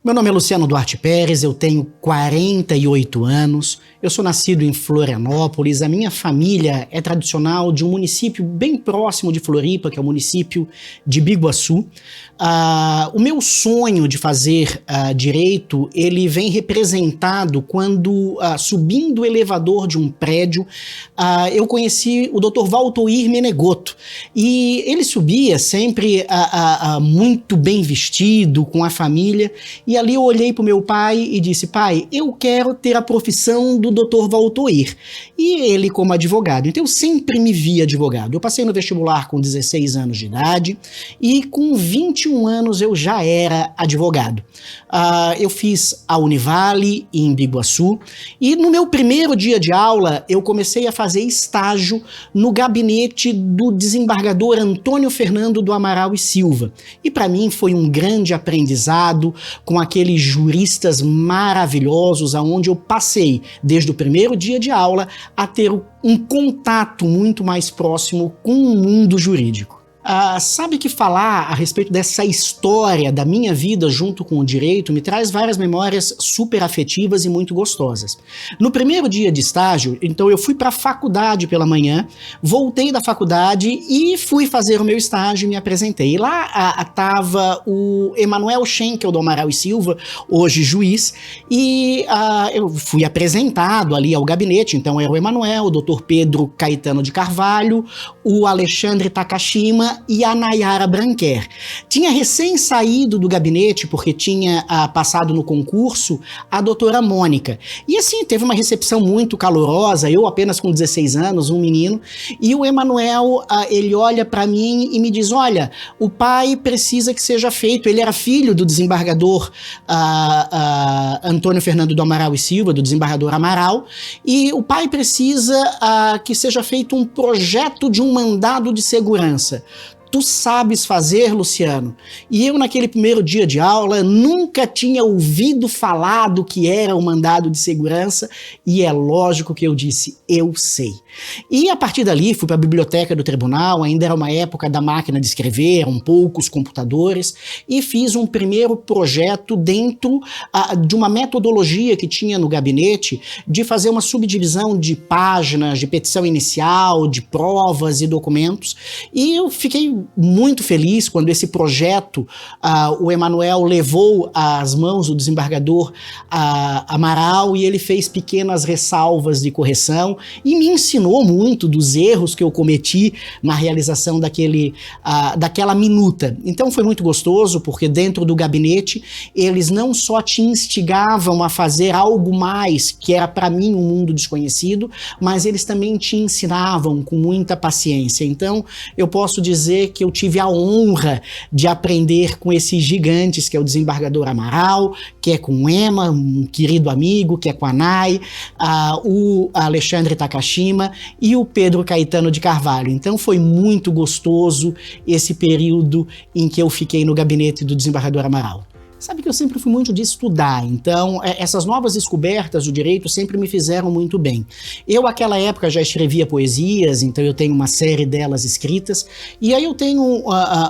Meu nome é Luciano Duarte Pérez, eu tenho 48 anos, eu sou nascido em Florianópolis, a minha família é tradicional de um município bem próximo de Floripa, que é o município de Biguaçu. O meu sonho de fazer direito, ele vem representado quando, subindo o elevador de um prédio, eu conheci o Dr. Valtoir Menegotto, e ele subia sempre muito bem vestido, com a família. E ali eu olhei para o meu pai e disse: pai, eu quero ter a profissão do Dr. Valtoir. E ele como advogado. Então eu sempre me vi advogado. Eu passei no vestibular com 16 anos de idade e com 21 anos eu já era advogado. Eu fiz a Univale em Biguaçu e no meu primeiro dia de aula eu comecei a fazer estágio no gabinete do desembargador Antônio Fernando do Amaral e Silva. E para mim foi um grande aprendizado, com aqueles juristas maravilhosos, aonde eu passei, desde o primeiro dia de aula, a ter um contato muito mais próximo com o mundo jurídico. Sabe que falar a respeito dessa história da minha vida junto com o direito me traz várias memórias super afetivas e muito gostosas. No primeiro dia de estágio, então eu fui para a faculdade pela manhã, voltei da faculdade e fui fazer o meu estágio e me apresentei. E lá estava o Emanuel Schenkel do Amaral e Silva, hoje juiz, e eu fui apresentado ali ao gabinete. Então era o Emanuel, o Dr. Pedro Caetano de Carvalho, o Alexandre Takashima e a Nayara Branquer. Tinha recém saído do gabinete, porque tinha passado no concurso, a doutora Mônica. E assim, teve uma recepção muito calorosa, eu apenas com 16 anos, um menino, e o Emanuel, ele olha para mim e me diz: olha, o pai precisa que seja feito, ele era filho do desembargador Antônio Fernando do Amaral e Silva, do desembargador Amaral, e o pai precisa que seja feito um projeto de um mandado de segurança. Tu sabes fazer, Luciano? E eu, naquele primeiro dia de aula, nunca tinha ouvido falar do que era o mandado de segurança, e é lógico que eu disse: eu sei. E a partir dali fui para a biblioteca do tribunal, ainda era uma época da máquina de escrever, eram poucos computadores, e fiz um primeiro projeto dentro de uma metodologia que tinha no gabinete, de fazer uma subdivisão de páginas, de petição inicial, de provas e documentos, e eu fiquei muito feliz quando esse projeto o Emanuel levou às mãos do desembargador Amaral, e ele fez pequenas ressalvas de correção e me ensinou muito dos erros que eu cometi na realização daquela minuta. Então foi muito gostoso, porque dentro do gabinete eles não só te instigavam a fazer algo mais, que era para mim um mundo desconhecido, mas eles também te ensinavam com muita paciência. Então eu posso dizer que eu tive a honra de aprender com esses gigantes, que é o desembargador Amaral, que é com o Ema, um querido amigo, que é com a Nay, o Alexandre Takashima e o Pedro Caetano de Carvalho. Então foi muito gostoso esse período em que eu fiquei no gabinete do desembargador Amaral. Sabe que eu sempre fui muito de estudar, então essas novas descobertas do direito sempre me fizeram muito bem. Eu, naquela época, já escrevia poesias, então eu tenho uma série delas escritas, e aí eu tenho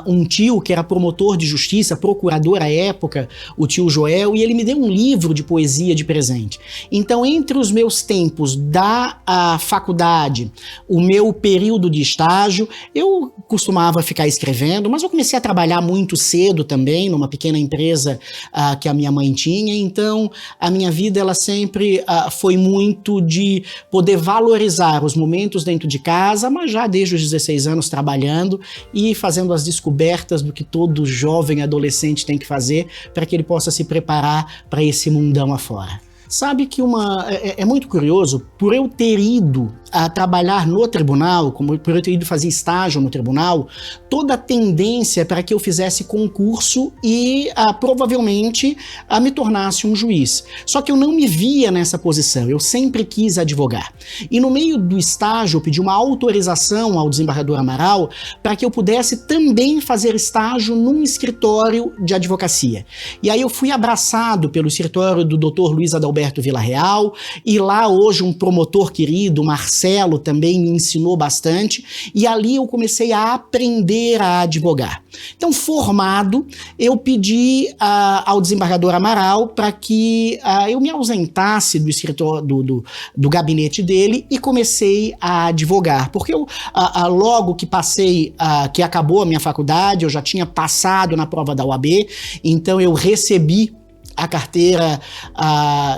um tio que era promotor de justiça, procurador à época, o tio Joel, e ele me deu um livro de poesia de presente. Então, entre os meus tempos da faculdade, o meu período de estágio, eu costumava ficar escrevendo, mas eu comecei a trabalhar muito cedo também, numa pequena empresa que a minha mãe tinha. Então a minha vida ela sempre foi muito de poder valorizar os momentos dentro de casa, mas já desde os 16 anos trabalhando e fazendo as descobertas do que todo jovem adolescente tem que fazer para que ele possa se preparar para esse mundão afora. Sabe que é muito curioso, por eu ter ido a trabalhar no tribunal, por eu ter ido fazer estágio no tribunal, toda a tendência para que eu fizesse concurso e provavelmente me tornasse um juiz. Só que eu não me via nessa posição, eu sempre quis advogar. E no meio do estágio eu pedi uma autorização ao desembargador Amaral para que eu pudesse também fazer estágio num escritório de advocacia. E aí eu fui abraçado pelo escritório do Dr. Luiz Adalberto Alberto Villarreal, e lá hoje um promotor querido, Marcelo, também me ensinou bastante, e ali eu comecei a aprender a advogar. Então, formado, eu pedi ao desembargador Amaral para que eu me ausentasse do escritório, do gabinete dele, e comecei a advogar, porque eu, logo que passei, que acabou a minha faculdade, eu já tinha passado na prova da OAB, então eu recebi a carteira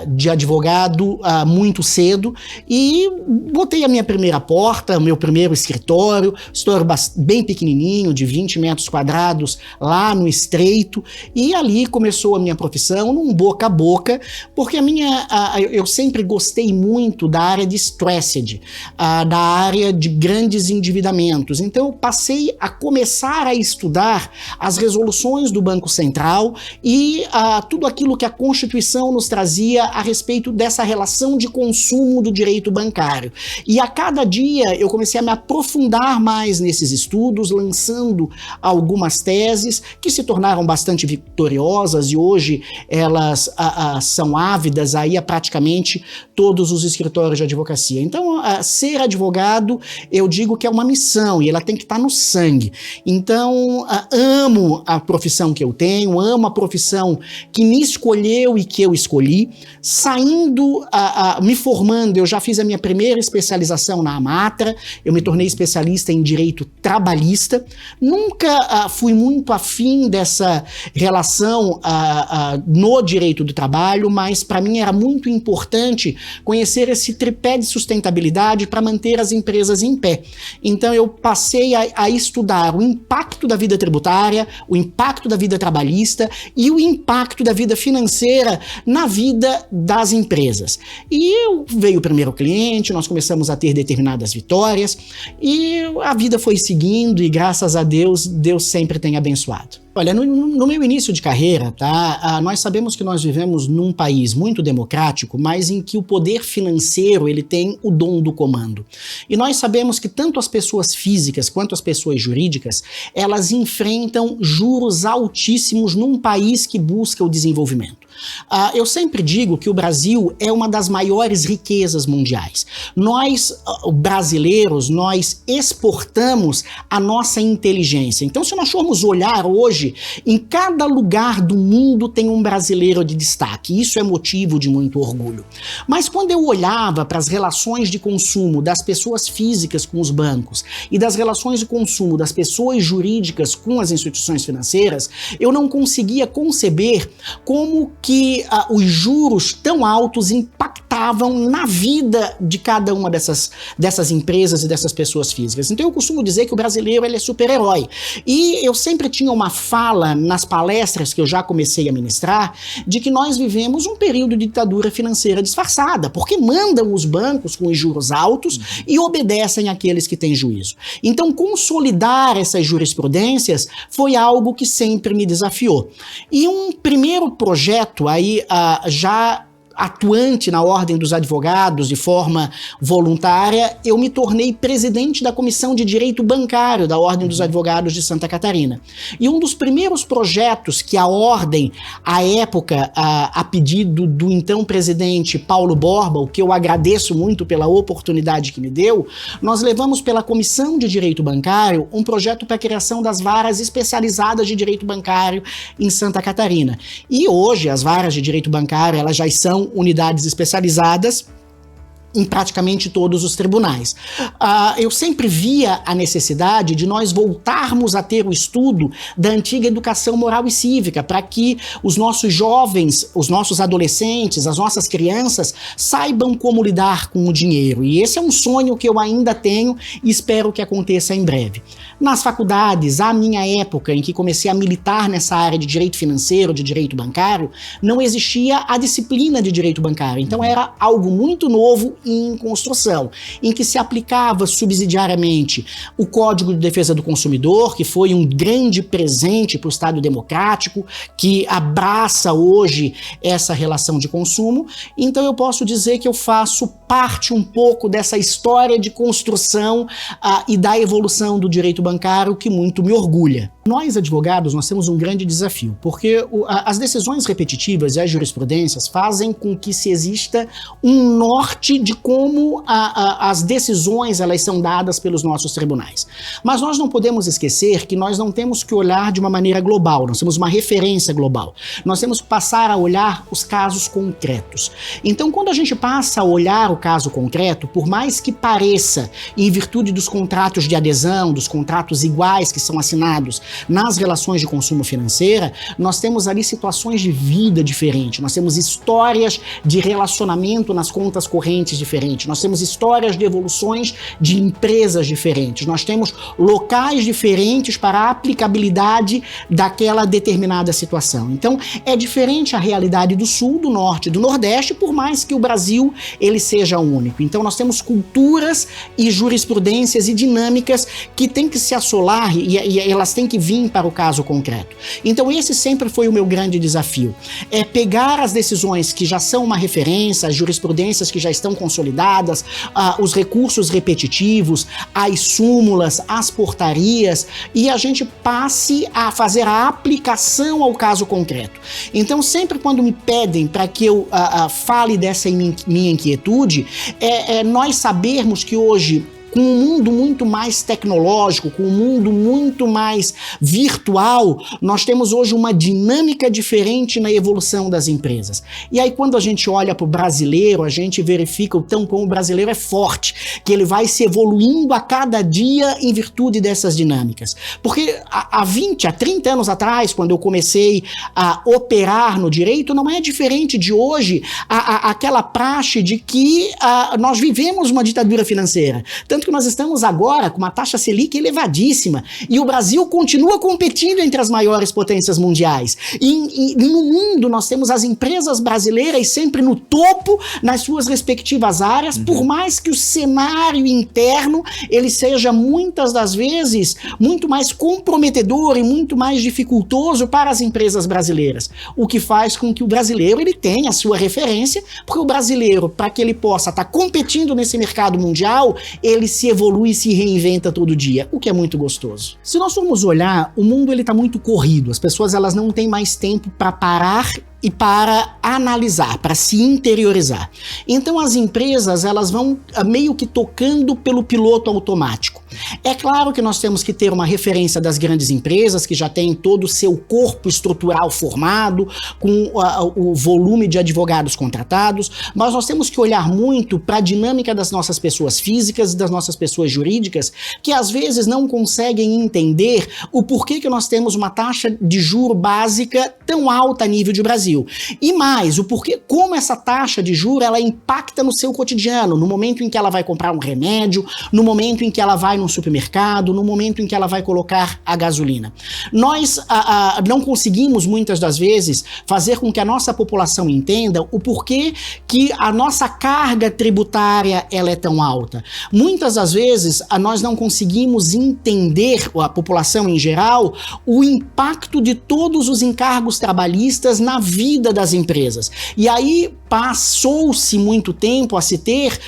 de advogado muito cedo e botei a minha primeira porta, o meu primeiro escritório bem pequenininho, de 20 metros quadrados, lá no Estreito, e ali começou a minha profissão, num boca a boca, porque eu sempre gostei muito da área de stressed, da área de grandes endividamentos, então eu passei a começar a estudar as resoluções do Banco Central e tudo aquilo que a Constituição nos trazia a respeito dessa relação de consumo do direito bancário. E a cada dia eu comecei a me aprofundar mais nesses estudos, lançando algumas teses que se tornaram bastante vitoriosas e hoje elas são ávidas aí a praticamente todos os escritórios de advocacia. Então, ser advogado, eu digo que é uma missão e ela tem que estar no sangue. Então, amo a profissão que eu tenho, amo a profissão que me escolheu e que eu escolhi. Saindo, me formando, eu já fiz a minha primeira especialização na Amatra, eu me tornei especialista em direito trabalhista. Nunca fui muito afim dessa relação no direito do trabalho, mas para mim era muito importante conhecer esse tripé de sustentabilidade para manter as empresas em pé. Então eu passei a estudar o impacto da vida tributária, o impacto da vida trabalhista e o impacto da vida financeira na vida das empresas. E veio o primeiro cliente, nós começamos a ter determinadas vitórias e a vida foi seguindo e graças a Deus, Deus sempre tem abençoado. Olha, no meu início de carreira, tá, nós sabemos que nós vivemos num país muito democrático, mas em que o poder financeiro ele tem o dom do comando. E nós sabemos que tanto as pessoas físicas quanto as pessoas jurídicas, elas enfrentam juros altíssimos num país que busca o desenvolvimento. Eu sempre digo que o Brasil é uma das maiores riquezas mundiais. Nós, brasileiros, nós exportamos a nossa inteligência. Então, se nós formos olhar hoje, em cada lugar do mundo tem um brasileiro de destaque. Isso é motivo de muito orgulho. Mas quando eu olhava para as relações de consumo das pessoas físicas com os bancos e das relações de consumo das pessoas jurídicas com as instituições financeiras, eu não conseguia conceber como que os juros tão altos impactavam na vida de cada uma dessas empresas e dessas pessoas físicas. Então eu costumo dizer que o brasileiro ele é super-herói. E eu sempre tinha uma fala nas palestras que eu já comecei a ministrar de que nós vivemos um período de ditadura financeira disfarçada, porque mandam os bancos com os juros altos e obedecem àqueles que têm juízo. Então consolidar essas jurisprudências foi algo que sempre me desafiou. E um primeiro projeto aí já atuante na Ordem dos Advogados de forma voluntária, eu me tornei presidente da Comissão de Direito Bancário da Ordem dos Advogados de Santa Catarina. E um dos primeiros projetos que a Ordem, à época, a pedido do então presidente Paulo Borba, o que eu agradeço muito pela oportunidade que me deu, nós levamos pela Comissão de Direito Bancário um projeto para a criação das varas especializadas de direito bancário em Santa Catarina. E hoje as varas de direito bancário, elas já são unidades especializadas em praticamente todos os tribunais. Eu sempre via a necessidade de nós voltarmos a ter o estudo da antiga educação moral e cívica, para que os nossos jovens, os nossos adolescentes, as nossas crianças saibam como lidar com o dinheiro. E esse é um sonho que eu ainda tenho e espero que aconteça em breve. Nas faculdades, à minha época, em que comecei a militar nessa área de direito financeiro, de direito bancário, não existia a disciplina de direito bancário. Então era algo muito novo em construção, em que se aplicava subsidiariamente o Código de Defesa do Consumidor, que foi um grande presente para o Estado democrático, que abraça hoje essa relação de consumo. Então eu posso dizer que eu faço parte um pouco dessa história de construção e da evolução do direito bancário, que muito me orgulha. Nós, advogados, nós temos um grande desafio, porque as decisões repetitivas e as jurisprudências fazem com que se exista um norte de como as decisões elas são dadas pelos nossos tribunais. Mas nós não podemos esquecer que nós não temos que olhar de uma maneira global, nós temos uma referência global. Nós temos que passar a olhar os casos concretos. Então, quando a gente passa a olhar o caso concreto, por mais que pareça, em virtude dos contratos de adesão, dos contratos iguais que são assinados nas relações de consumo financeira, nós temos ali situações de vida diferentes, nós temos histórias de relacionamento nas contas correntes diferentes, nós temos histórias de evoluções de empresas diferentes, nós temos locais diferentes para a aplicabilidade daquela determinada situação. Então, é diferente a realidade do Sul, do Norte e do Nordeste, por mais que o Brasil ele seja único. Então, nós temos culturas e jurisprudências e dinâmicas que têm que se assolar e elas têm que vir para o caso concreto. Então, esse sempre foi o meu grande desafio. É pegar as decisões que já são uma referência, as jurisprudências que já estão consolidadas, os recursos repetitivos, as súmulas, as portarias, e a gente passe a fazer a aplicação ao caso concreto. Então, sempre quando me pedem para que eu fale dessa minha inquietude, nós sabermos que hoje, com um mundo muito mais tecnológico, com um mundo muito mais virtual, nós temos hoje uma dinâmica diferente na evolução das empresas. E aí, quando a gente olha para o brasileiro, a gente verifica o tão como o brasileiro é forte, que ele vai se evoluindo a cada dia em virtude dessas dinâmicas. Porque há 20, há 30 anos atrás, quando eu comecei a operar no direito, não é diferente de hoje aquela praxe de que nós vivemos uma ditadura financeira. Tanto que nós estamos agora com uma taxa Selic elevadíssima e o Brasil continua competindo entre as maiores potências mundiais. E no mundo nós temos as empresas brasileiras sempre no topo nas suas respectivas áreas, por mais que o cenário interno ele seja muitas das vezes muito mais comprometedor e muito mais dificultoso para as empresas brasileiras. O que faz com que o brasileiro ele tenha a sua referência, porque o brasileiro, para que ele possa estar competindo nesse mercado mundial, ele se evolui e se reinventa todo dia, o que é muito gostoso. Se nós formos olhar, o mundo ele tá muito corrido, as pessoas elas não têm mais tempo para parar e para analisar, para se interiorizar. Então as empresas elas vão meio que tocando pelo piloto automático. É claro que nós temos que ter uma referência das grandes empresas que já têm todo o seu corpo estrutural formado, com o volume de advogados contratados, mas nós temos que olhar muito para a dinâmica das nossas pessoas físicas e das nossas pessoas jurídicas, que às vezes não conseguem entender o porquê que nós temos uma taxa de juro básica tão alta a nível de Brasil. E mais, o porquê, como essa taxa de juros ela impacta no seu cotidiano, no momento em que ela vai comprar um remédio, no momento em que ela vai num supermercado, no momento em que ela vai colocar a gasolina. Nós não conseguimos muitas das vezes fazer com que a nossa população entenda o porquê que a nossa carga tributária ela é tão alta. Muitas das vezes nós não conseguimos entender, a população em geral, o impacto de todos os encargos trabalhistas na vida das empresas. E aí passou-se muito tempo a se ter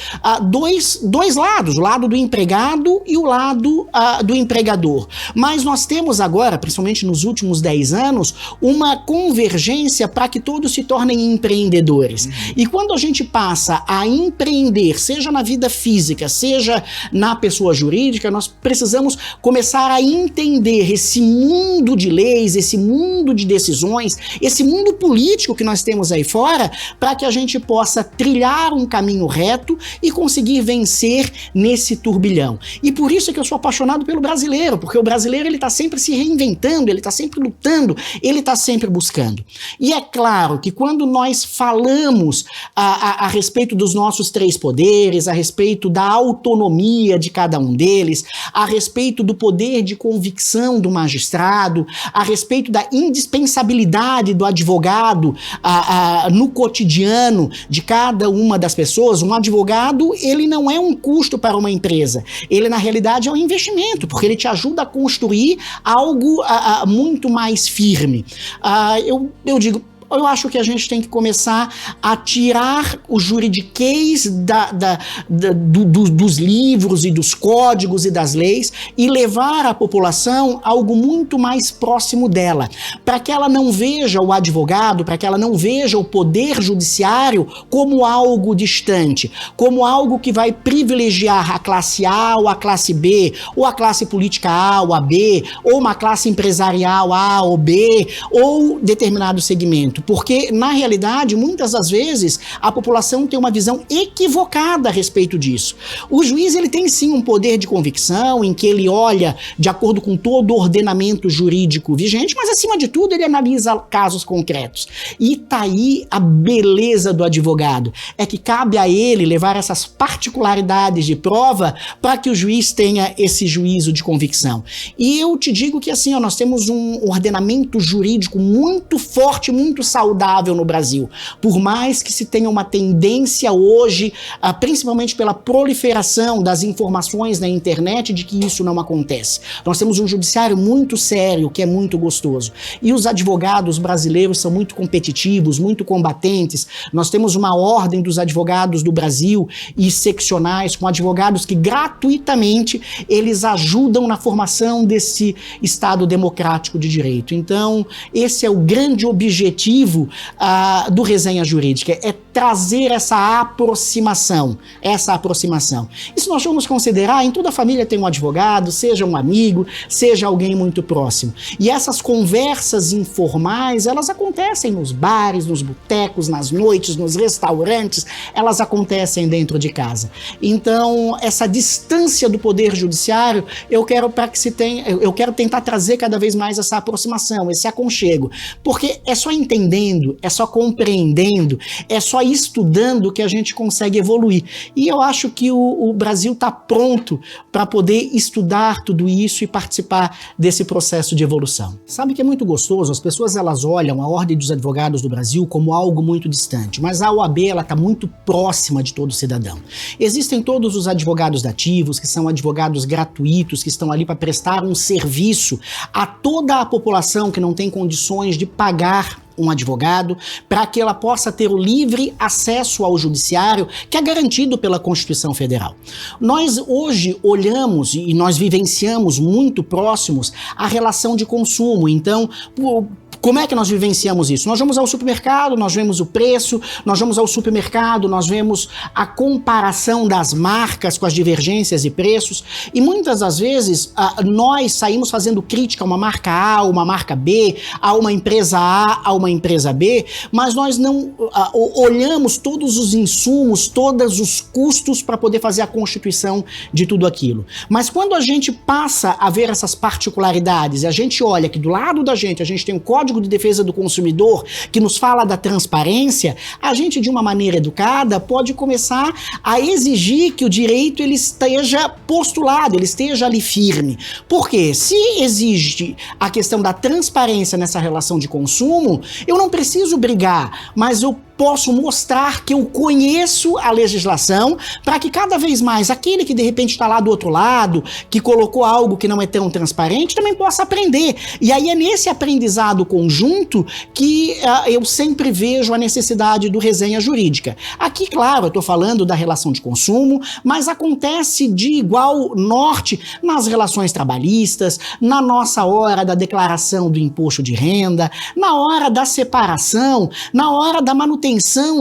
dois lados, o lado do empregado e o lado do empregador. Mas nós temos agora, principalmente nos últimos 10 anos, uma convergência para que todos se tornem empreendedores. E quando a gente passa a empreender, seja na vida física, seja na pessoa jurídica, nós precisamos começar a entender esse mundo de leis, esse mundo de decisões, esse mundo político que nós temos aí fora, para que a gente possa trilhar um caminho reto e conseguir vencer nesse turbilhão. E por isso é que eu sou apaixonado pelo brasileiro, porque o brasileiro ele está sempre se reinventando, ele está sempre lutando, ele está sempre buscando. E é claro que quando nós falamos a respeito dos nossos 3 poderes, a respeito da autonomia de cada um deles, a respeito do poder de convicção do magistrado, a respeito da indispensabilidade do advogado aplicado no cotidiano de cada uma das pessoas, um advogado, ele não é um custo para uma empresa. Ele, na realidade, é um investimento, porque ele te ajuda a construir algo muito mais firme. Eu digo, eu acho que a gente tem que começar a tirar o juridiquês dos livros e dos códigos e das leis e levar a população a algo muito mais próximo dela, para que ela não veja o advogado, para que ela não veja o poder judiciário como algo distante, como algo que vai privilegiar a classe A ou a classe B, ou a classe política A ou a B, ou uma classe empresarial A ou B, ou determinado segmento. Porque, na realidade, muitas das vezes, a população tem uma visão equivocada a respeito disso. O juiz, ele tem sim um poder de convicção, em que ele olha de acordo com todo o ordenamento jurídico vigente, mas, acima de tudo, ele analisa casos concretos. E tá aí a beleza do advogado. É que cabe a ele levar essas particularidades de prova para que o juiz tenha esse juízo de convicção. E eu te digo que, assim, nós temos um ordenamento jurídico muito forte, muito saudável no Brasil, por mais que se tenha uma tendência hoje, principalmente pela proliferação das informações na internet, de que isso não acontece. Nós temos um judiciário muito sério, que é muito gostoso, e os advogados brasileiros são muito competitivos, muito combatentes. Nós temos uma ordem dos advogados do Brasil e seccionais, com advogados que gratuitamente eles ajudam na formação desse Estado democrático de direito. Então, esse é o grande objetivo do Resenha Jurídica, é trazer essa aproximação. E se nós formos considerar, em toda a família tem um advogado, seja um amigo, seja alguém muito próximo. E essas conversas informais, elas acontecem nos bares, nos botecos, nas noites, nos restaurantes, elas acontecem dentro de casa. Então, essa distância do Poder Judiciário, eu quero tentar trazer cada vez mais essa aproximação, esse aconchego, porque é só entendendo, é só compreendendo, é só estudando que a gente consegue evoluir. E eu acho que o Brasil está pronto para poder estudar tudo isso e participar desse processo de evolução. Sabe que é muito gostoso? As pessoas, elas olham a Ordem dos Advogados do Brasil como algo muito distante, mas a OAB, ela está muito próxima de todo cidadão. Existem todos os advogados dativos, que são advogados gratuitos, que estão ali para prestar um serviço a toda a população que não tem condições de pagar um advogado, para que ela possa ter o livre acesso ao judiciário, que é garantido pela Constituição Federal. Nós hoje olhamos e nós vivenciamos muito próximos a relação de consumo. Então, como é que nós vivenciamos isso? Nós vamos ao supermercado, nós vemos o preço, nós vamos ao supermercado, nós vemos a comparação das marcas com as divergências de preços, e muitas das vezes nós saímos fazendo crítica a uma marca A, uma marca B, a uma empresa A, a uma empresa B, mas nós não olhamos todos os insumos, todos os custos para poder fazer a constituição de tudo aquilo. Mas quando a gente passa a ver essas particularidades, e a gente olha que do lado da gente a gente tem um Código de Defesa do Consumidor que nos fala da transparência, a gente, de uma maneira educada, pode começar a exigir que o direito ele esteja postulado, ele esteja ali firme. Porque se existe a questão da transparência nessa relação de consumo, eu não preciso brigar, mas eu posso mostrar que eu conheço a legislação, para que cada vez mais aquele que de repente está lá do outro lado, que colocou algo que não é tão transparente, também possa aprender. E aí é nesse aprendizado conjunto que eu sempre vejo a necessidade do Resenha Jurídica. Aqui, claro, eu estou falando da relação de consumo, mas acontece de igual norte nas relações trabalhistas, na nossa hora da declaração do imposto de renda, na hora da separação, na hora da manutenção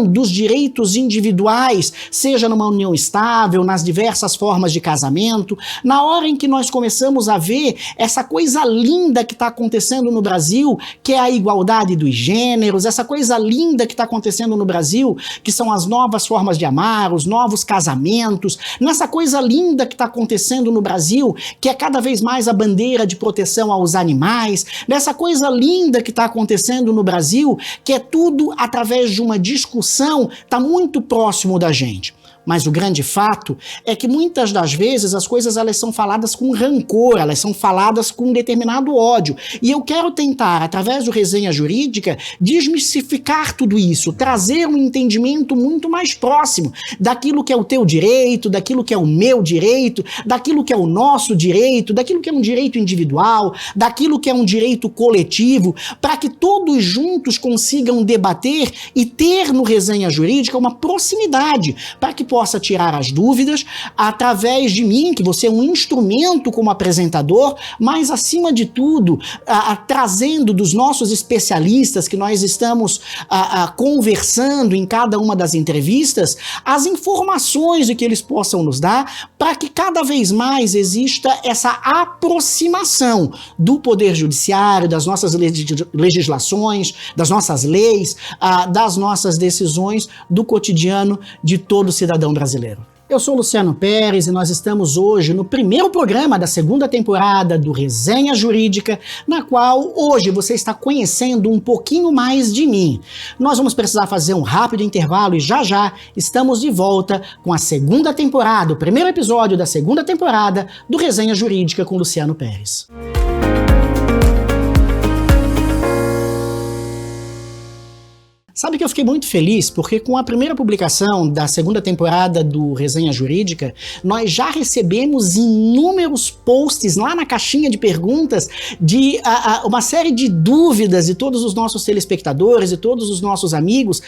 dos direitos individuais, seja numa união estável, nas diversas formas de casamento, na hora em que nós começamos a ver essa coisa linda que está acontecendo no Brasil, que é a igualdade dos gêneros, essa coisa linda que está acontecendo no Brasil, que são as novas formas de amar, os novos casamentos, nessa coisa linda que está acontecendo no Brasil, que é cada vez mais a bandeira de proteção aos animais, nessa coisa linda que está acontecendo no Brasil, que é tudo através de uma discussão, está muito próximo da gente. Mas o grande fato é que muitas das vezes as coisas elas são faladas com rancor, elas são faladas com um determinado ódio. E eu quero tentar, através do Resenha Jurídica, desmistificar tudo isso, trazer um entendimento muito mais próximo daquilo que é o teu direito, daquilo que é o meu direito, daquilo que é o nosso direito, daquilo que é um direito individual, daquilo que é um direito coletivo, para que todos juntos consigam debater e ter no Resenha Jurídica uma proximidade, para que possa tirar as dúvidas através de mim, que você é um instrumento como apresentador, mas acima de tudo, trazendo dos nossos especialistas que nós estamos conversando em cada uma das entrevistas, as informações que eles possam nos dar para que cada vez mais exista essa aproximação do Poder Judiciário, das nossas legislações, das nossas leis, das nossas decisões, do cotidiano de todo cidadão brasileiro. Eu sou Luciano Pérez e nós estamos hoje no primeiro programa da segunda temporada do Resenha Jurídica, na qual hoje você está conhecendo um pouquinho mais de mim. Nós vamos precisar fazer um rápido intervalo e já estamos de volta com a segunda temporada, o primeiro episódio da segunda temporada do Resenha Jurídica com Luciano Pérez. Sabe que eu fiquei muito feliz porque com a primeira publicação da segunda temporada do Resenha Jurídica, nós já recebemos inúmeros posts lá na caixinha de perguntas de uma série de dúvidas de todos os nossos telespectadores e todos os nossos amigos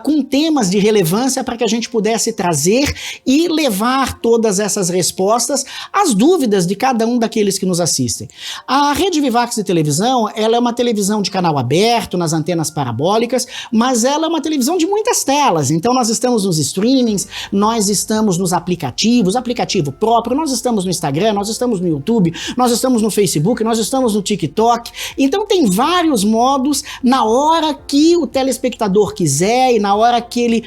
com temas de relevância para que a gente pudesse trazer e levar todas essas respostas às dúvidas de cada um daqueles que nos assistem. A Rede Vivax de televisão, ela é uma televisão de canal aberto nas antenas parabólicas, mas ela é uma televisão de muitas telas, então nós estamos nos streamings, nós estamos nos aplicativos, aplicativo próprio, nós estamos no Instagram, nós estamos no YouTube, nós estamos no Facebook, nós estamos no TikTok, então tem vários modos na hora que o telespectador quiser e na hora que ele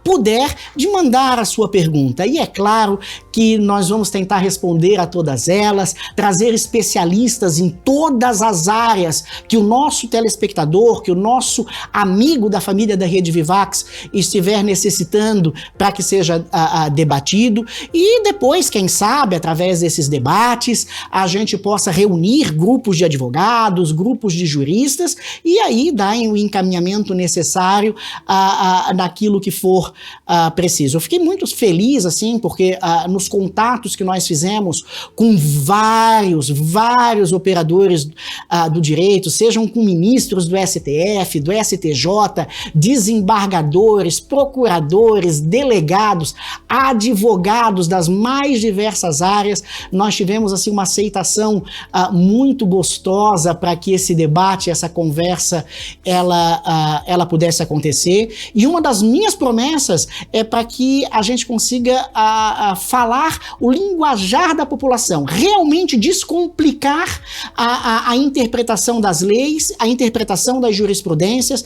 puder de mandar a sua pergunta. E é claro que nós vamos tentar responder a todas elas, trazer especialistas em todas as áreas que o nosso telespectador, que o nosso amigo da família da Rede Vivax estiver necessitando para que seja debatido e depois, quem sabe, através desses debates, a gente possa reunir grupos de advogados, grupos de juristas e aí dar o encaminhamento necessário naquilo que for preciso. Eu fiquei muito feliz, assim, porque nos contatos que nós fizemos com vários operadores do direito, sejam com ministros do STF, do STJ, desembargadores, procuradores, delegados, advogados das mais diversas áreas, nós tivemos assim uma aceitação muito gostosa para que esse debate, essa conversa, ela pudesse acontecer. E uma das minhas promessas é para que a gente consiga falar o linguajar da população, realmente descomplicar a interpretação das leis, a interpretação das jurisprudências,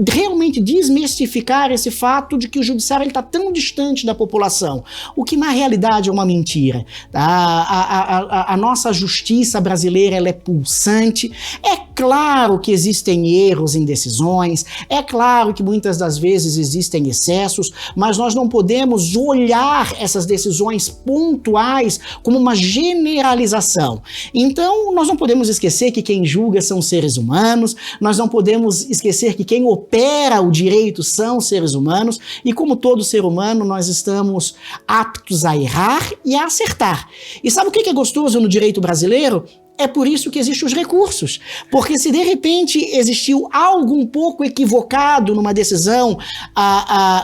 realmente desmistificar esse fato de que o judiciário está tão distante da população, o que na realidade é uma mentira. A nossa justiça brasileira ela é pulsante, é claro que existem erros em decisões, é claro que muitas das vezes existem excessos, mas nós não podemos olhar essas decisões pontuais como uma generalização. Então, nós não podemos esquecer que quem julga são seres humanos, nós não podemos esquecer que quem opera o direito são seres humanos e, como todo ser humano, nós estamos aptos a errar e a acertar. E sabe o que é gostoso no direito brasileiro? É por isso que existem os recursos, porque se de repente existiu algo um pouco equivocado numa decisão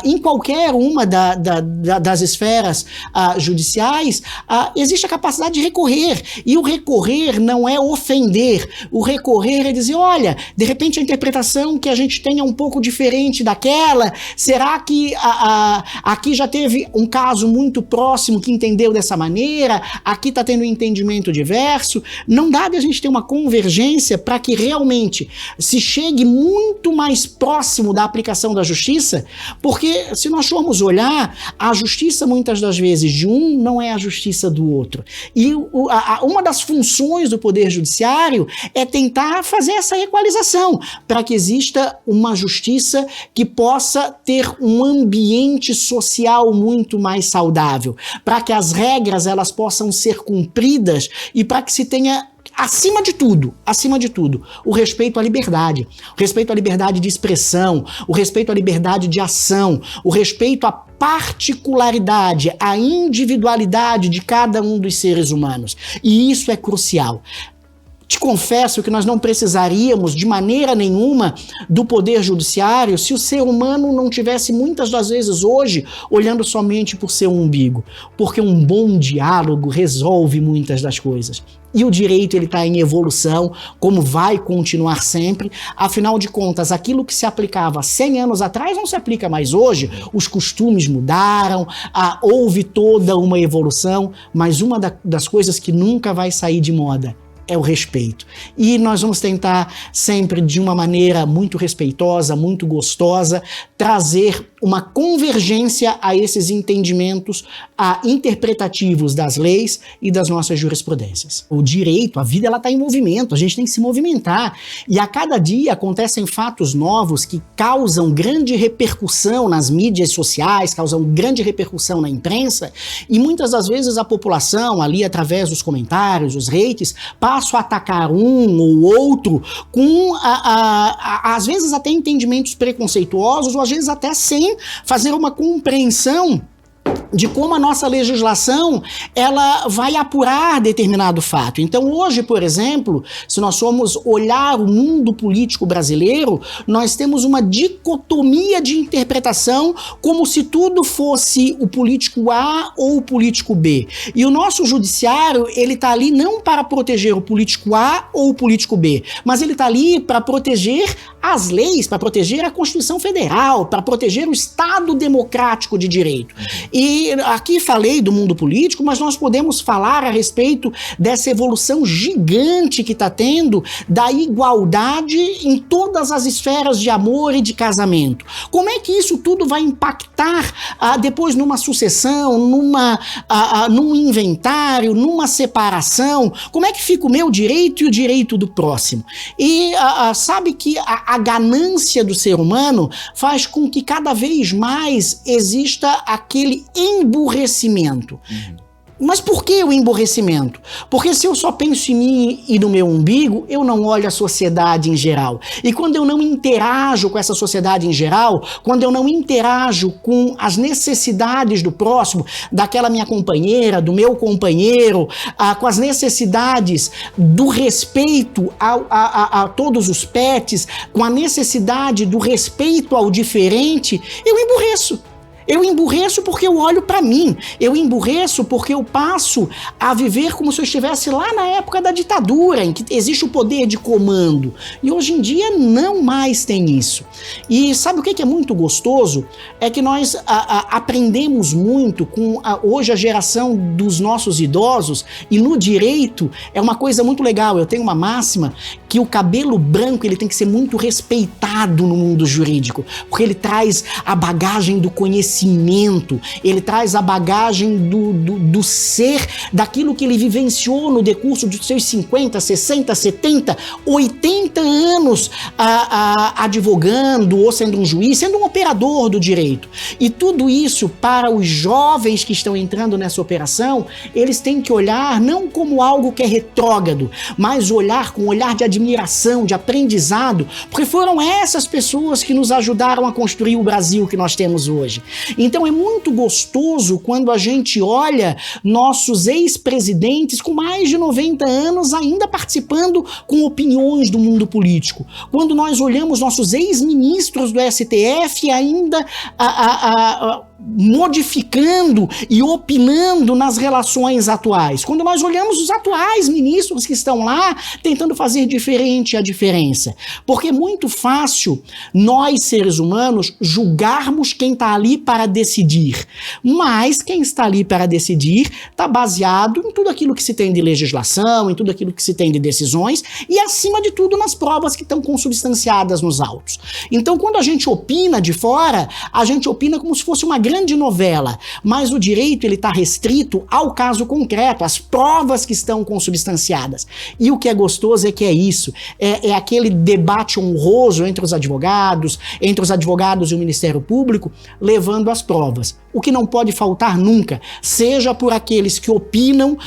em qualquer uma das esferas judiciais, existe a capacidade de recorrer, e o recorrer não é ofender, o recorrer é dizer, olha, de repente a interpretação que a gente tem é um pouco diferente daquela, será que aqui já teve um caso muito próximo que entendeu dessa maneira, aqui está tendo um entendimento diverso, não não dá de a gente ter uma convergência para que realmente se chegue muito mais próximo da aplicação da justiça? Porque se nós formos olhar, a justiça muitas das vezes de um não é a justiça do outro. E uma das funções do Poder Judiciário é tentar fazer essa equalização, para que exista uma justiça que possa ter um ambiente social muito mais saudável, para que as regras elas possam ser cumpridas e para que se tenha acima de tudo, o respeito à liberdade, o respeito à liberdade de expressão, o respeito à liberdade de ação, o respeito à particularidade, à individualidade de cada um dos seres humanos. E isso é crucial. Te confesso que nós não precisaríamos de maneira nenhuma do Poder Judiciário se o ser humano não tivesse muitas das vezes hoje olhando somente por seu umbigo, porque um bom diálogo resolve muitas das coisas. E o direito ele está em evolução, como vai continuar sempre. Afinal de contas, aquilo que se aplicava 100 anos atrás não se aplica mais hoje. Os costumes mudaram, houve toda uma evolução, mas uma das coisas que nunca vai sair de moda é o respeito. E nós vamos tentar sempre, de uma maneira muito respeitosa, muito gostosa, trazer uma convergência a esses entendimentos interpretativos das leis e das nossas jurisprudências. O direito, a vida, ela está em movimento, a gente tem que se movimentar. E a cada dia acontecem fatos novos que causam grande repercussão nas mídias sociais, causam grande repercussão na imprensa, e muitas das vezes a população, ali através dos comentários, os hates, passo a atacar um ou outro com, às vezes, até entendimentos preconceituosos, ou às vezes até sem fazer uma compreensão de como a nossa legislação ela vai apurar determinado fato. Então hoje, por exemplo, se nós formos olhar o mundo político brasileiro, nós temos uma dicotomia de interpretação como se tudo fosse o político A ou o político B. E o nosso judiciário, ele está ali não para proteger o político A ou o político B, mas ele está ali para proteger as leis, para proteger a Constituição Federal, para proteger o Estado democrático de direito. E aqui falei do mundo político, mas nós podemos falar a respeito dessa evolução gigante que está tendo da igualdade em todas as esferas de amor e de casamento. Como é que isso tudo vai impactar depois numa sucessão, num inventário, numa separação? Como é que fica o meu direito e o direito do próximo? E sabe que a ganância do ser humano faz com que cada vez mais exista aquele emburrecimento. Mas por que o emburrecimento? Porque se eu só penso em mim e no meu umbigo, eu não olho a sociedade em geral. E quando eu não interajo com essa sociedade em geral, quando eu não interajo com as necessidades do próximo, daquela minha companheira, do meu companheiro, com as necessidades do respeito a todos os pets, com a necessidade do respeito ao diferente, eu emburreço. Eu emburreço porque eu olho para mim, eu emburreço porque eu passo a viver como se eu estivesse lá na época da ditadura, em que existe o poder de comando. E hoje em dia não mais tem isso. E sabe o que é muito gostoso? É que nós aprendemos muito com hoje a geração dos nossos idosos, e no direito é uma coisa muito legal. Eu tenho uma máxima que o cabelo branco ele tem que ser muito respeitado no mundo jurídico, porque ele traz a bagagem do conhecimento, ele traz a bagagem do ser, daquilo que ele vivenciou no decurso dos seus 50, 60, 70, 80 anos advogando, ou sendo um juiz, sendo um operador do direito. E tudo isso, para os jovens que estão entrando nessa operação, eles têm que olhar não como algo que é retrógrado, mas olhar com um olhar de admiração, de aprendizado, porque foram essas pessoas que nos ajudaram a construir o Brasil que nós temos hoje. Então é muito gostoso quando a gente olha nossos ex-presidentes com mais de 90 anos ainda participando com opiniões do mundo político. Quando nós olhamos nossos ex-ministros do STF ainda modificando e opinando nas relações atuais. Quando nós olhamos os atuais ministros que estão lá tentando fazer diferente a diferença. Porque é muito fácil nós, seres humanos, julgarmos quem está ali para decidir. Mas quem está ali para decidir está baseado em tudo aquilo que se tem de legislação, em tudo aquilo que se tem de decisões e, acima de tudo, nas provas que estão consubstanciadas nos autos. Então, quando a gente opina de fora, a gente opina como se fosse uma grande novela, mas o direito ele está restrito ao caso concreto, às provas que estão consubstanciadas. E o que é gostoso é que é isso, é aquele debate honroso entre os advogados e o Ministério Público, levando as provas. O que não pode faltar nunca, seja por aqueles que opinam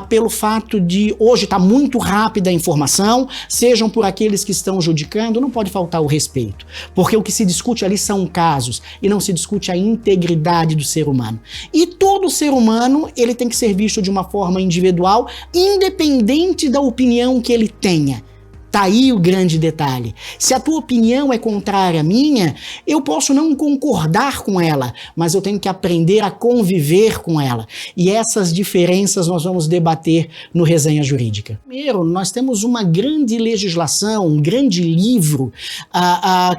pelo fato de hoje está muito rápida a informação, sejam por aqueles que estão judicando, não pode faltar o respeito. Porque o que se discute ali são casos e não se discute a integridade do ser humano. E todo ser humano ele tem que ser visto de uma forma individual, independente da opinião que ele tenha. Tá aí o grande detalhe. Se a tua opinião é contrária à minha, eu posso não concordar com ela, mas eu tenho que aprender a conviver com ela. E essas diferenças nós vamos debater no Resenha Jurídica. Primeiro, nós temos uma grande legislação, um grande livro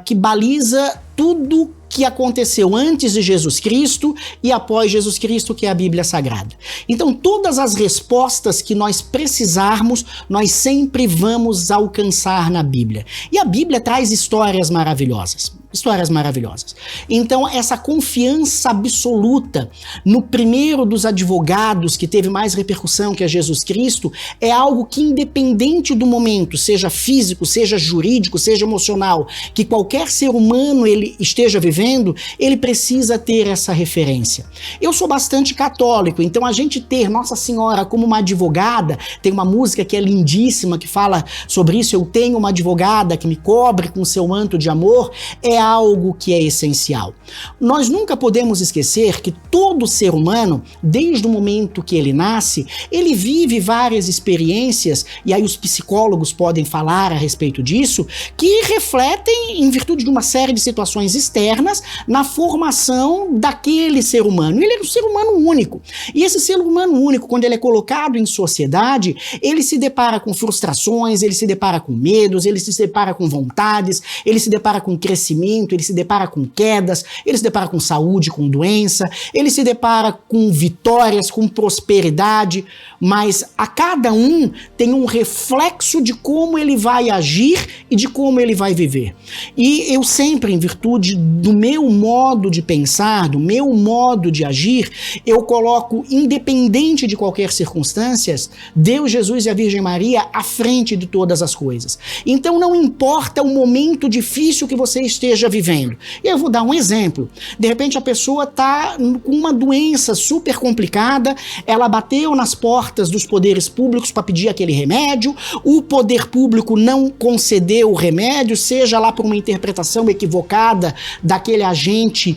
que baliza tudo que aconteceu antes de Jesus Cristo e após Jesus Cristo, que é a Bíblia Sagrada. Então, todas as respostas que nós precisarmos, nós sempre vamos alcançar na Bíblia. E a Bíblia traz histórias maravilhosas. Histórias maravilhosas. Então, essa confiança absoluta no primeiro dos advogados que teve mais repercussão, que é Jesus Cristo, é algo que, independente do momento, seja físico, seja jurídico, seja emocional, que qualquer ser humano ele esteja vivendo, ele precisa ter essa referência. Eu sou bastante católico, então a gente ter Nossa Senhora como uma advogada, tem uma música que é lindíssima, que fala sobre isso, eu tenho uma advogada que me cobre com seu manto de amor, é algo que é essencial. Nós nunca podemos esquecer que todo ser humano, desde o momento que ele nasce, ele vive várias experiências, e aí os psicólogos podem falar a respeito disso, que refletem, em virtude de uma série de situações externas, na formação daquele ser humano. Ele é um ser humano único. E esse ser humano único, quando ele é colocado em sociedade, ele se depara com frustrações, ele se depara com medos, ele se depara com vontades, ele se depara com crescimento, ele se depara com quedas, ele se depara com saúde, com doença, ele se depara com vitórias, com prosperidade, mas a cada um tem um reflexo de como ele vai agir e de como ele vai viver. E eu sempre, em virtude do meu modo de pensar, do meu modo de agir, eu coloco, independente de qualquer circunstância, Deus, Jesus e a Virgem Maria à frente de todas as coisas. Então não importa o momento difícil que você esteja vivendo. Eu vou dar um exemplo. De repente a pessoa está com uma doença super complicada, ela bateu nas portas dos poderes públicos para pedir aquele remédio, o poder público não concedeu o remédio, seja lá por uma interpretação equivocada daquele agente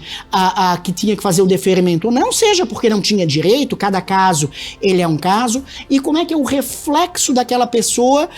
que tinha que fazer o deferimento ou não, seja porque não tinha direito, cada caso ele é um caso, e como é que é o reflexo daquela pessoa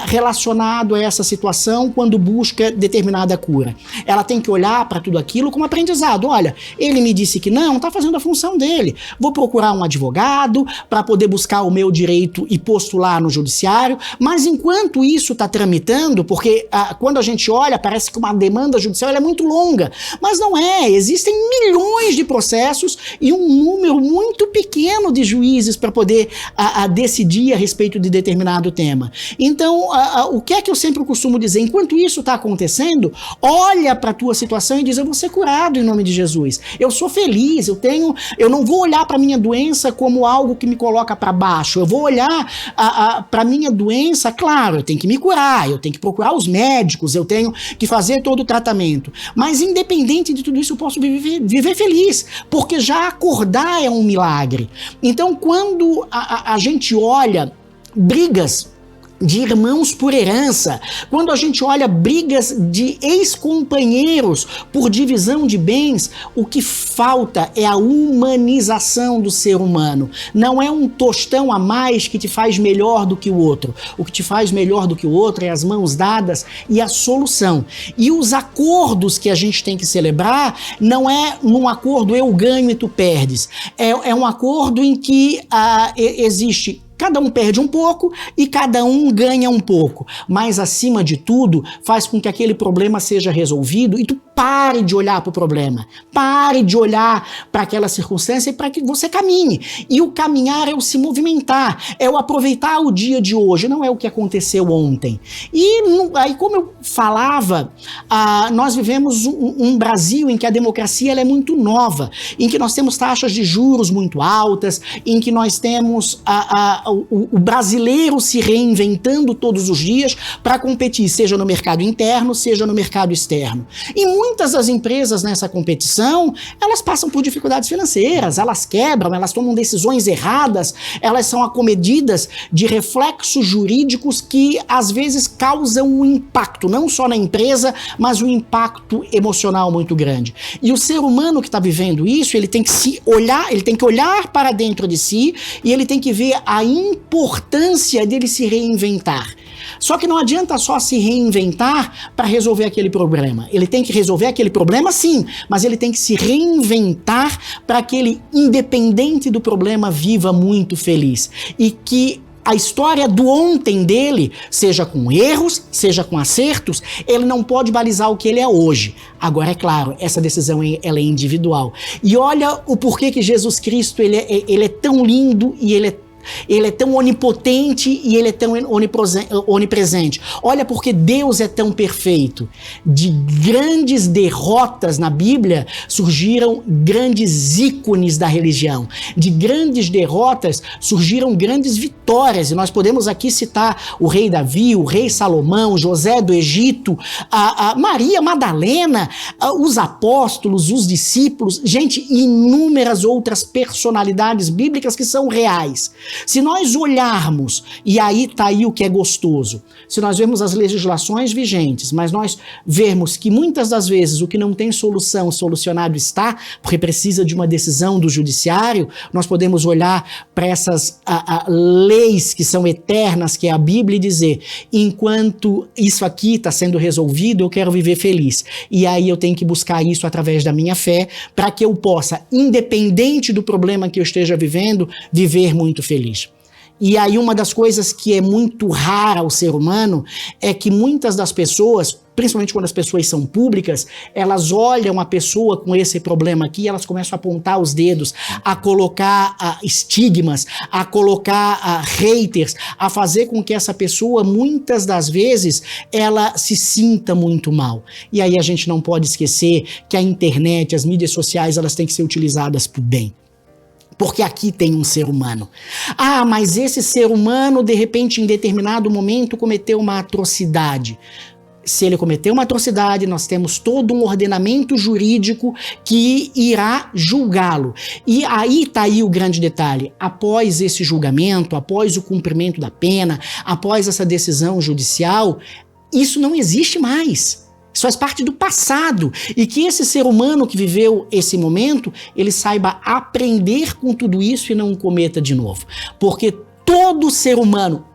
relacionado a essa situação quando busca determinada cura. Ela tem que olhar para tudo aquilo como aprendizado. Olha, ele me disse que não, está fazendo a função dele. Vou procurar um advogado para poder buscar o meu direito e postular no judiciário, mas enquanto isso está tramitando, porque quando a gente olha, parece que uma demanda judicial é muito longa, mas não é. Existem milhões de processos e um número muito pequeno de juízes para poder decidir a respeito de determinado tema. Então, o que é que eu sempre costumo dizer? Enquanto isso está acontecendo, olha para a tua situação e diz, eu vou ser curado em nome de Jesus. Eu sou feliz, eu não vou olhar para minha doença como algo que me coloca para baixo. Eu vou olhar para minha doença, claro, eu tenho que me curar, eu tenho que procurar os médicos, eu tenho que fazer todo o tratamento. Mas independente de tudo isso, eu posso viver feliz, porque já acordar é um milagre. Então, quando a gente olha brigas de irmãos por herança, quando a gente olha brigas de ex-companheiros por divisão de bens, o que falta é a humanização do ser humano. Não é um tostão a mais que te faz melhor do que o outro. O que te faz melhor do que o outro é as mãos dadas e a solução. E os acordos que a gente tem que celebrar não é num acordo eu ganho e tu perdes. É um acordo em que existe cada um perde um pouco e cada um ganha um pouco. Mas, acima de tudo, faz com que aquele problema seja resolvido e tu pare de olhar para o problema. Pare de olhar para aquela circunstância para que você caminhe. E o caminhar é o se movimentar, é o aproveitar o dia de hoje, não é o que aconteceu ontem. E aí, como eu falava, nós vivemos um Brasil em que a democracia ela é muito nova, em que nós temos taxas de juros muito altas, em que nós temos o brasileiro se reinventando todos os dias para competir, seja no mercado interno, seja no mercado externo. E muitas das empresas nessa competição, elas passam por dificuldades financeiras, elas quebram, elas tomam decisões erradas, elas são acometidas de reflexos jurídicos que às vezes causam um impacto, não só na empresa, mas um impacto emocional muito grande. E o ser humano que está vivendo isso, ele tem que se olhar, ele tem que olhar para dentro de si e ele tem que ver a importância dele se reinventar. Só que não adianta só se reinventar para resolver aquele problema. Ele tem que resolver aquele problema, sim, mas ele tem que se reinventar para que ele, independente do problema, viva muito feliz. E que a história do ontem dele, seja com erros, seja com acertos, ele não pode balizar o que ele é hoje. Agora, é claro, essa decisão ela é individual. E olha o porquê que Jesus Cristo ele é tão lindo e ele é tão onipotente e ele é tão onipresente. Olha porque Deus é tão perfeito. De grandes derrotas na Bíblia surgiram grandes ícones da religião. De grandes derrotas surgiram grandes vitórias. E nós podemos aqui citar o rei Davi, o rei Salomão, José do Egito, a Maria Madalena, os apóstolos, os discípulos, gente, inúmeras outras personalidades bíblicas que são reais. Se nós olharmos, e aí está aí o que é gostoso, se nós vemos as legislações vigentes, mas nós vermos que muitas das vezes o que não tem solução, solucionado está, porque precisa de uma decisão do judiciário, nós podemos olhar para essas leis que são eternas, que é a Bíblia, e dizer, enquanto isso aqui está sendo resolvido, eu quero viver feliz. E aí eu tenho que buscar isso através da minha fé, para que eu possa, independente do problema que eu esteja vivendo, viver muito feliz. E aí uma das coisas que é muito rara ao ser humano é que muitas das pessoas, principalmente quando as pessoas são públicas, elas olham a pessoa com esse problema aqui, elas começam a apontar os dedos, a colocar estigmas, a colocar haters, a fazer com que essa pessoa, muitas das vezes, ela se sinta muito mal. E aí a gente não pode esquecer que a internet, as mídias sociais, elas têm que ser utilizadas para o bem. Porque aqui tem um ser humano. Ah, mas esse ser humano, de repente, em determinado momento, cometeu uma atrocidade. Se ele cometeu uma atrocidade, nós temos todo um ordenamento jurídico que irá julgá-lo. E aí está aí o grande detalhe. Após esse julgamento, após o cumprimento da pena, após essa decisão judicial, isso não existe mais. Isso faz parte do passado, e que esse ser humano que viveu esse momento, ele saiba aprender com tudo isso e não cometa de novo. Porque todo ser humano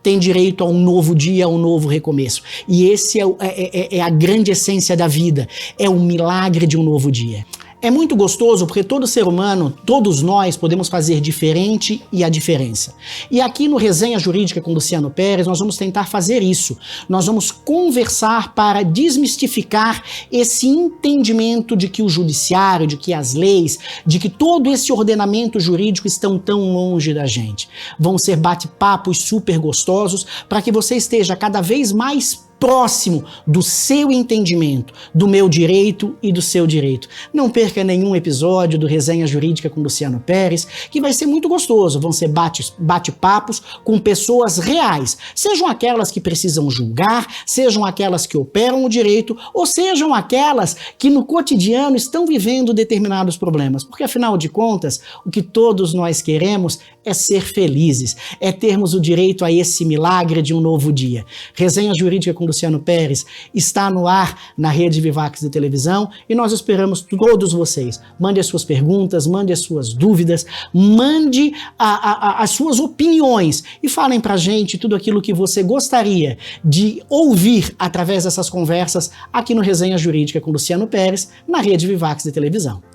tem direito a um novo dia, a um novo recomeço. E esse é a grande essência da vida, é o milagre de um novo dia. É muito gostoso porque todo ser humano, todos nós podemos fazer diferente e a diferença. E aqui no Resenha Jurídica com Luciano Pérez, nós vamos tentar fazer isso. Nós vamos conversar para desmistificar esse entendimento de que o judiciário, de que as leis, de que todo esse ordenamento jurídico estão tão longe da gente. Vão ser bate-papos super gostosos para que você esteja cada vez mais próximo do seu entendimento, do meu direito e do seu direito. Não perca nenhum episódio do Resenha Jurídica com Luciano Pérez, que vai ser muito gostoso. Vão ser bate-papos com pessoas reais, sejam aquelas que precisam julgar, sejam aquelas que operam o direito, ou sejam aquelas que no cotidiano estão vivendo determinados problemas. Porque, afinal de contas, o que todos nós queremos é ser felizes, é termos o direito a esse milagre de um novo dia. Resenha Jurídica com Luciano Pérez está no ar na rede Vivax de televisão e nós esperamos todos vocês. Mande as suas perguntas, mande as suas dúvidas, mande as suas opiniões e falem pra gente tudo aquilo que você gostaria de ouvir através dessas conversas aqui no Resenha Jurídica com Luciano Pérez na rede Vivax de televisão.